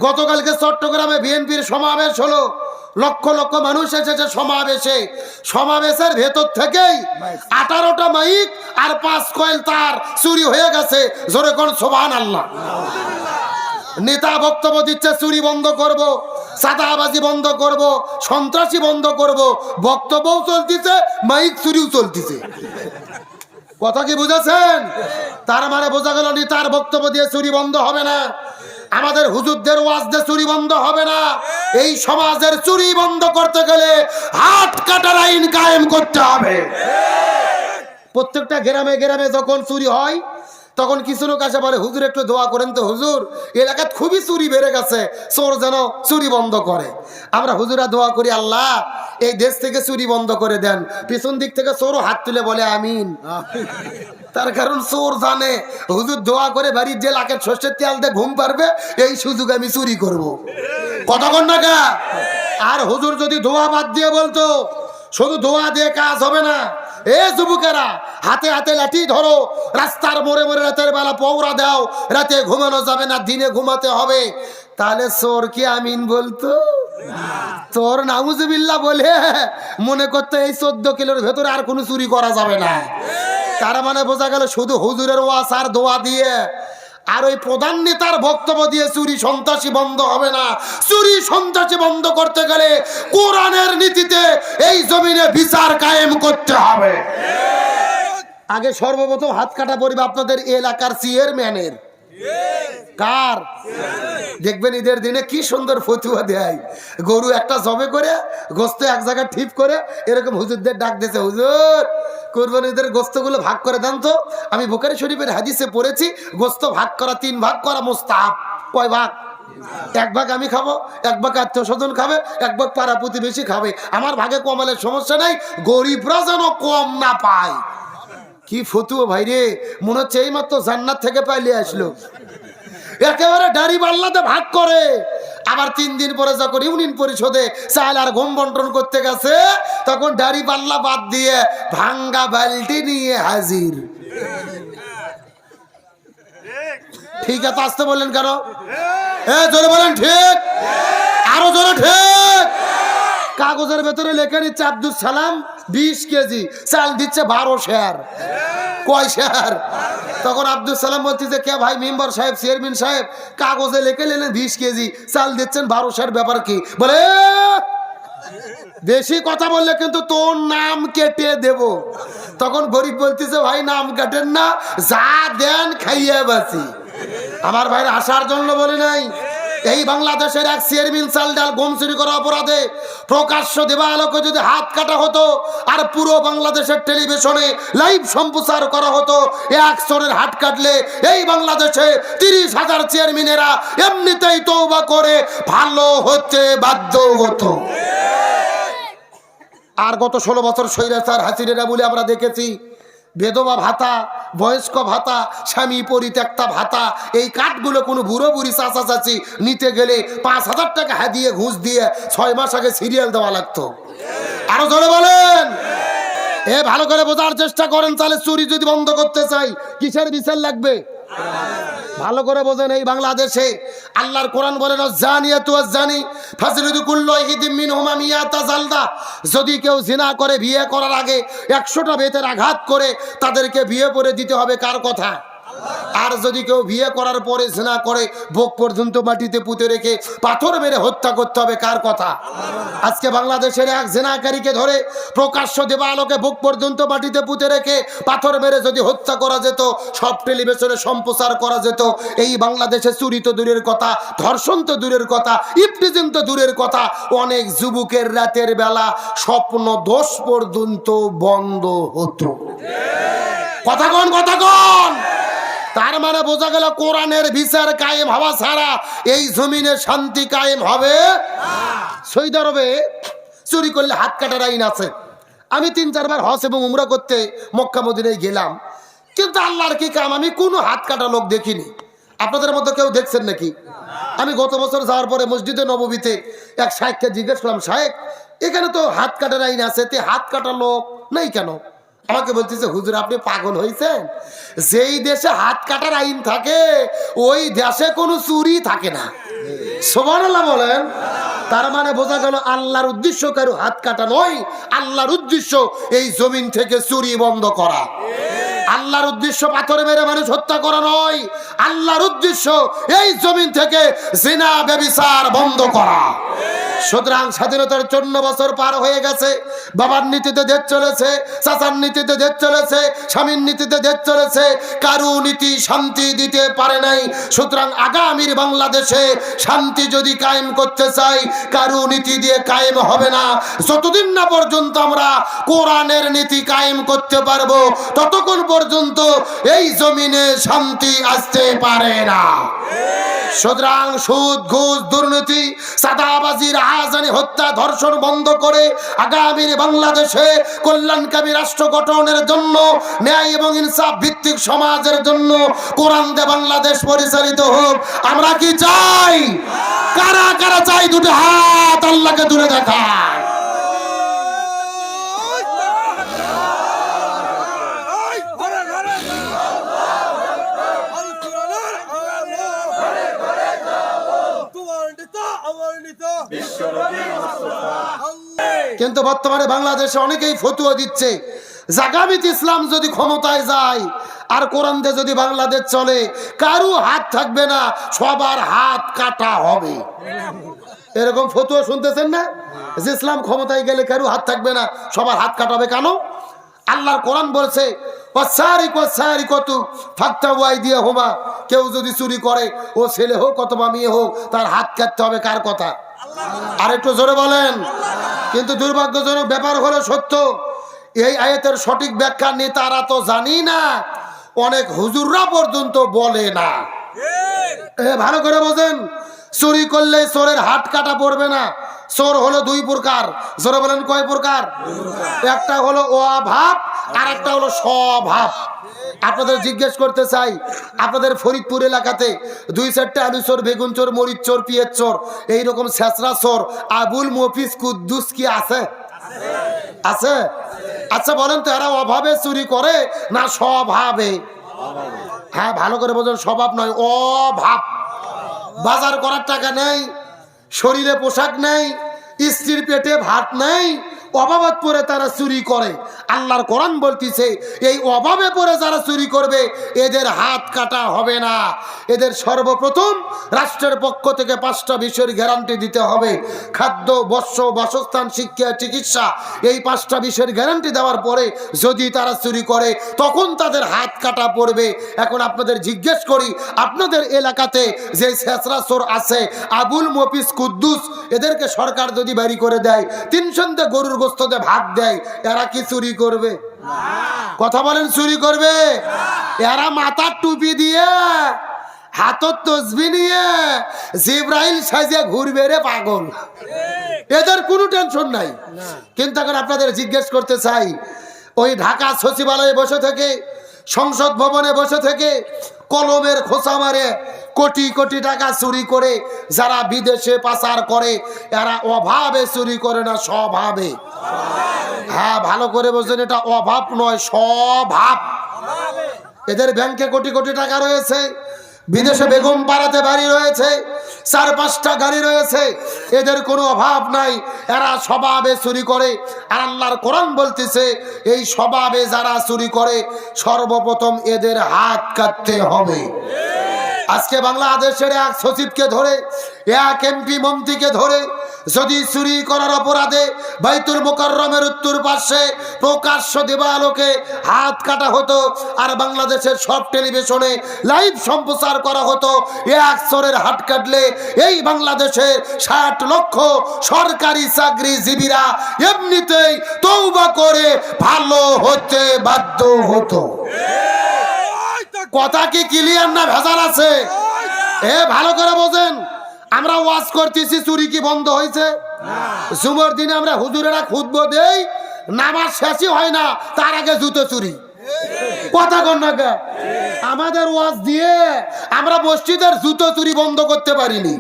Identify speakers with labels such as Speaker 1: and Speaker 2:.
Speaker 1: গতকালকে চট্টগ্রামে বিএনপির সমাবেশ হলো, লক্ষ লক্ষ মানুষ এসেছে সমাবেশে। সমাবেশের ভেতর থেকেই 18টা মাইক আর 5 কয়েল তার চুরি হয়ে গেছে। জোরে কোন সুবহানাল্লাহ। নেতা বক্তব্য দিচ্ছে চুরি বন্ধ করব, সাদাবাজি বন্ধ করব, সন্ত্রাসী বন্ধ করব, বক্তব্যও চলতেছে, মাইক চুরিও চলতেছে। কথা কি বুঝেছেন? তার মানে বোঝা গেল নেতার বক্তব্য দিয়ে চুরি বন্ধ হবে না, আমাদের হুজুরদের ওয়াজ দিয়ে চুরি বন্ধ হবে না। এই সমাজের চুরি বন্ধ করতে গেলে হাত কাটার আইন কায়েম করতে হবে। প্রত্যেকটা গ্রামে গ্রামে যখন চুরি হয় তখন কিছু লোক আসে বলে, হুজুর একটু দোয়া করেন তো হুজুর, এলাকায় খুবই চুরি বেড়ে গেছে, চোর যেন চুরি বন্ধ করে। আমরা হুজুরা দোয়া করি, আল্লাহ এই দেশ থেকে চুরি বন্ধ করে দেন। পিছন দিক থেকে চোরও হাত তুলে বলে আমিন। তার কারণ চোর জানে হুজুর দোয়া করে বাড়ির যে লাখের সর্ষের তেল দিয়ে ঘুম পারবে, এই সুযোগ আমি চুরি করব। কতক্ষণ টাকা? আর হুজুর যদি দোয়া বাদ দিয়ে বলতো, শুধু দোয়া দিয়ে কাজ হবে না, এ যুবকেরা হাতে হাতে লাঠি ধরো, রাস্তার মোড়ে মোড়ে রাতের বেলা পৌরা দাও, রাতে ঘুমানো যাবে না, দিনে ঘুমাতে হবে, তাহলে চোর কি আমিন বলতো? তোর নাউজুবিল্লাহ বলে মনে করতে এই 14 কিলোর ভেতরে আর কোনো চুরি করা যাবে না। তার মানে বোঝা গেল শুধু হুজুরের ওয়াজ আর দোয়া দিয়ে আর ওই প্রধান নেতার বক্তব্য দিয়ে চুরি সন্ত্রাসী বন্ধ হবে না। চুরি সন্ত্রাসী বন্ধ করতে গেলে কোরআনের নীতিতে এই জমিনে বিচার কায়েম করতে হবে। আগে সর্বপ্রথম হাত কাটা পরিবে আপনাদের এলাকার চেয়ারম্যানের। কার? দেখবেন ঈদের দিনে কি সুন্দর ফতুয়া দেয়, গরু একটা জবে করে গোস্ত এক জায়গায় ঠিক করে এরকম হুজুরদের ডাক দিয়েছে, হুজুর কুরবানিদের গোস্তগুলো ভাগ করে দেন তো। আমি বুখারী শরীফের হাদিসে পড়েছি গোস্ত ভাগ করা 3 ভাগ করা মুস্তাহাব। কয় ভাগ? 1 ভাগ আমি খাবো, 1 ভাগ আত্মীয় স্বজন খাবে, 1 ভাগ পাড়া প্রতিবেশী খাবে। আমার ভাগে কমালের সমস্যা নাই, গরিবরা যেন কম না পায়। কি ফতুয়া ভাই রে, মনে হচ্ছে এই মাত্র জান্নাত থেকে পাইলে আসলো। একেবারে দাড়ি পাল্লাতে ভাগ করে। আবার 3 দিন পরে যখন ইউনিয়ন পরিষদে চাল আর গম বন্টন করতে গেছে, তখন দাড়ি পাল্লা বাদ দিয়ে ভাঙ্গা বালতি নিয়ে হাজির। ঠিক আছে, আসতে বললেন কেন? জোরে বলেন ঠিক, আরো জোরে ঠিক। কাগজের ভেতরে লেখা নিচ্ছে আব্দুল সালাম 20 কেজি চাল দিচ্ছে 12 শেয়ার। কয় শেয়ার? তখন আব্দুল সালাম বলছে যে কে ভাই মেম্বার সাহেব, চেয়ারম্যান সাহেব, কাগজে লিখে নিলেন 20 কেজি চাল দিচ্ছেন 12 শেয়ার, ব্যাপার কি? বলে বেশি কথা বললে কিন্তু তোর নাম কেটে দেব। তখন গরিব বলতেছে ভাই নাম কাটেন না, যা দেন খাইয়ে বাঁচি। আমার ভাইয়ের আসার জন্য বলি নাই। এই বাংলাদেশের এক চেয়ারম্যান চাল ডাল গম চুরি করা অপরাধে প্রকাশ্য দেবালোকে যদি হাত কাটা হতো আর পুরো বাংলাদেশের টেলিভিশনে লাইভ সম্প্রচার করা হতো, এক চোরের হাত কাটলে এই বাংলাদেশে 30,000 চেয়ারম্যানেরা এমনিতেই তওবা করে ভালো হতে বাধ্য হতো। আর গত 16 বছর স্বৈরাচার হাসিনা বলে আমরা দেখেছি বেধবা ভাতা, বয়স্ক ভাতা, স্বামী পরিত্যক্তা ভাতা, এই কার্ডগুলো কোনো বুড়ো বুড়ি চাচা চাচি নিতে গেলে 5,000 টাকা হাদিয়ে ঘুষ দিয়ে 6 মাস আগে সিরিয়াল দেওয়া লাগতো। আরো জোরে বলেন। ভালো করে বোঝার চেষ্টা করেন, তাহলে চুরি যদি বন্ধ করতে চাই কিসের বিচার লাগবে? ভালো করে বোঝেন, এই বাংলাদেশে আল্লাহর কোরআন বলেন জানিয়াতু ওয়াজ-জানি ফাজলিদু কুল্লা ওয়াহিদিম মিনহুমা মিয়াতা জালদা। যদি কেউ জিনা করে বিয়ে করার আগে 100টা বেতের আঘাত করে তাদেরকে বিয়ে করে দিতে হবে। কার কথা? আর যদি কেউ বিয়ে করার পরে জিনা করে বুক পর্যন্ত মাটিতে পুঁতে রেখে পাথর মেরে হত্যা করতে হবে। কার কথা? আজকে বাংলাদেশের এক জিনাকারীকে ধরে প্রকাশ্য দেবালোকে বুক পর্যন্ত মাটিতে পুঁতে রেখে পাথর মেরে যদি হত্যা করা যেত, সব টেলিভিশনে সম্প্রচার করা যেত, এই বাংলাদেশে চুরি তো দূরের কথা, ধর্ষণ তো দূরের কথা, ইফটিজিং তো দূরের কথা, অনেক যুবকের রাতের বেলা স্বপ্ন দোষ পর্যন্ত বন্ধ হতো। কথা কোন কথা কোন? তার মানে বোঝা গেল কোরআনের বিচার কায়েম হওয়া ছাড়া এই জমিনে শান্তি কায়েম হবে। সৌদি আরবে চুরি করলে হাত কাটার আইন আছে। আমি 3-4 বার হজ এবং উমরা করতে মক্কা মদিনায় গেলাম, কিন্তু আল্লাহর কি কাম, আমি কোনো হাত কাটা লোক দেখিনি। আপনাদের মধ্যে কেউ দেখছেন নাকি? আমি গত বছর যাওয়ার পরে মসজিদে নববীতে এক শায়েখকে জিজ্ঞেস করলাম, শায়েখ এখানে তো হাত কাটার আইন আছে, তে হাত কাটা লোক নেই কেন? আমাকে বলতেছে হুজুর আপনি পাগল হয়েছেন, যেই দেশে হাত কাটার আইন থাকে ওই দেশে কোনো চুরি থাকে না। সুবহানাল্লাহ বলেন। তার মানে বোঝা গেল আল্লাহর উদ্দেশ্য কারো হাত কাটা নয়, আল্লাহর উদ্দেশ্য এই জমিন থেকে চুরি বন্ধ করা। আল্লাহর উদ্দেশ্য পাথরে মেরে মানুষ হত্যা করা নয়, আল্লাহর উদ্দেশ্য এই জমিন থেকে জিনা ব্যভিচার বন্ধ করা। সুতরাং স্বাধীনতার 54 বছর পার হয়ে গেছে, বাবার নীতিতে দেশ চলেছে, চাচার নীতিতে দেশ চলেছে, স্বামীর নীতিতে দেশ চলেছে, কারো নীতি শান্তি দিতে পারে নাই। সুতরাং আগামীর বাংলাদেশে শান্তি যদি কায়েম করতে চাই, কারো নীতি দিয়ে কায়েম হবে না। যতদিন না পর্যন্ত আমরা কোরআনের নীতি কায়েম করতে পারবো ততক্ষণ পর্যন্ত এই জমিনে শান্তি আসতে পারে না। সুতরাং সুদ ঘুষ দুর্নীতি চাঁদাবাজি রাহাজানি হত্যা ধর্ষণ বন্ধ করে আগামীর বাংলাদেশে কল্যাণকামী রাষ্ট্র গঠনের জন্য, ন্যায় এবং ইনসাফ ভিত্তিক সমাজের জন্য কোরআন দিয়ে বাংলাদেশ পরিচালিত হোক আমরা কি চাই? কারা কারা চাই দুটো হাত আল্লাহকে দূরে দেখায়। কিন্তু বর্তমানে বাংলাদেশে অনেকেই ফতুয়া দিচ্ছে জাগামিত ইসলাম যদি ক্ষমতায় যায় আর কোরআন দিয়ে যদি বাংলাদেশ চলে কারো হাত থাকবে না, সবার হাত কাটা হবে। এরকম ফতুয়া শুনতেছেন না যে ইসলাম ক্ষমতায় গেলে কারো হাত থাকবে না, সবার হাত কাটাবে। কেন? আল্লাহর কোরআন বলছে কেউ যদি চুরি করে ও ছেলে হোক অথবা মেয়ে হোক তার হাত কাটতে হবে। কার কথা? আর একটু জোরে বলেন। কিন্তু দুর্ভাগ্যজনক ব্যাপার হলো সত্য, এই আয়াতের সঠিক ব্যাখ্যা নেতারা তো জানি না, অনেক হুজুররা পর্যন্ত বলে না। ভালো করে বোঝেন, চুরি করলে চোরের হাত কাটা পড়বে না। চোর হলো দুই প্রকার। জোরে বলেন কয় প্রকার? একটা হলো অভাব আর একটা হলো স্বভাব। আপনাদের জিজ্ঞেস করতে চাই, আপনাদের ফরিদপুর এলাকাতে 2-4টা আলু চোর, বেগুন চোর, মরিচ চোর, পিঁয়াজ চোর, এইরকম ছেঁচড়া চোর আবুল মফিজ কুদ্দুস কি আছে? আছে? আচ্ছা বলেন তো এরা অভাবে চুরি করে না স্বভাবে? হ্যাঁ ভালো করে বোঝেন, স্বভাব নয়, অভাব। বাজার করার টাকা নেই, শরীরে পোশাক নেই, স্ত্রীর পেটে ভাত নেই, অভাবে পড়ে তারা চুরি করে। আল্লাহর কোরআন বলতেছে এই অভাবে পড়ে যারা চুরি করবে এদের হাত কাটা হবে না। এদের সর্বপ্রথম রাষ্ট্রের পক্ষ থেকে 5টা বিষয়ের গ্যারান্টি দিতে হবে। খাদ্য, বস্ত্র, বাসস্থান, শিক্ষা, চিকিৎসা, এই 5টা বিষয়ের গ্যারান্টি দেওয়ার পরে যদি তারা চুরি করে তখন তাদের হাত কাটা পড়বে। এখন আপনাদের জিজ্ঞেস করি, আপনাদের এলাকাতে যে ছেঁচড়া চোর আছে আবুল মফিজ কুদ্দুস, এদেরকে সরকার যদি বাড়ি করে দেয়, 3 সন্ধ্যে গরুর গোশত দিয়ে ভাত দেয়, এরা কি চুরি করবে? কথা বলেন, চুরি করবে? এরা মাথার টুপি দিয়ে হাতত তসবি নিয়ে জিব্রাইল সাজিয়ে ঘুরবে রে পাগল, এদের কোনো টেনশন নাই। কিন্তু এখন আপনাদের জিজ্ঞেস করতে চাই, ওই ঢাকা সচিবালয়ে বসে থেকে, সংসদ ভবনে বসে থেকে কলমের খোঁচা মারে কোটি কোটি টাকা চুরি করে যারা বিদেশে পাচার করে এরা অভাবে চুরি করে না, স্বভাবে। হ্যাঁ ভালো করে বলছেন, এটা অভাব নয়, স্বভাব। এদের ব্যাংকে কোটি কোটি টাকা রয়েছে, বিদেশে বেগম পাড়াতে বাড়ি রয়েছে, 4-5টা গাড়ি রয়েছে, এদের কোনো অভাব নাই, এরা স্বভাবে চুরি করে। আর আল্লাহর কোরআন বলতেছে এই স্বভাবে যারা চুরি করে সর্বপ্রথম এদের হাত কাটতে হবে। আজকে বাংলাদেশের এক সচিবকে ধরে, এক এমপি মন্ত্রীকে ধরে যদি চুরি করার অপরাধে বাইতুল মুকাররমের উত্তর পাশে প্রকাশ্য দেবালোকে হাত কাটা হতো আর বাংলাদেশের সব টেলিভিশনে লাইভ সম্প্রচার করা হতো, এক চোরের হাত কাটলে এই বাংলাদেশের 60 লক্ষ সরকারি চাকরিজীবীরা এমনিতেই তওবা করে ভালো হতে বাধ্য হতো। কথা কি ক্লিয়ার না ভেজাল আছে? ভালো করে বোঝেন। আমরা ওয়াজ করতেছি, চুরি কি বন্ধ হয়েছে? জুমার দিনে আমরা হুজুরেরা খুতবা দেই, নামাজ শেষই হয় না তার আগে জুতো চুরি। কথা কন না, আমাদের ওয়াজ দিয়ে আমরা মসজিদের জুতো চুরি বন্ধ করতে পারিনি।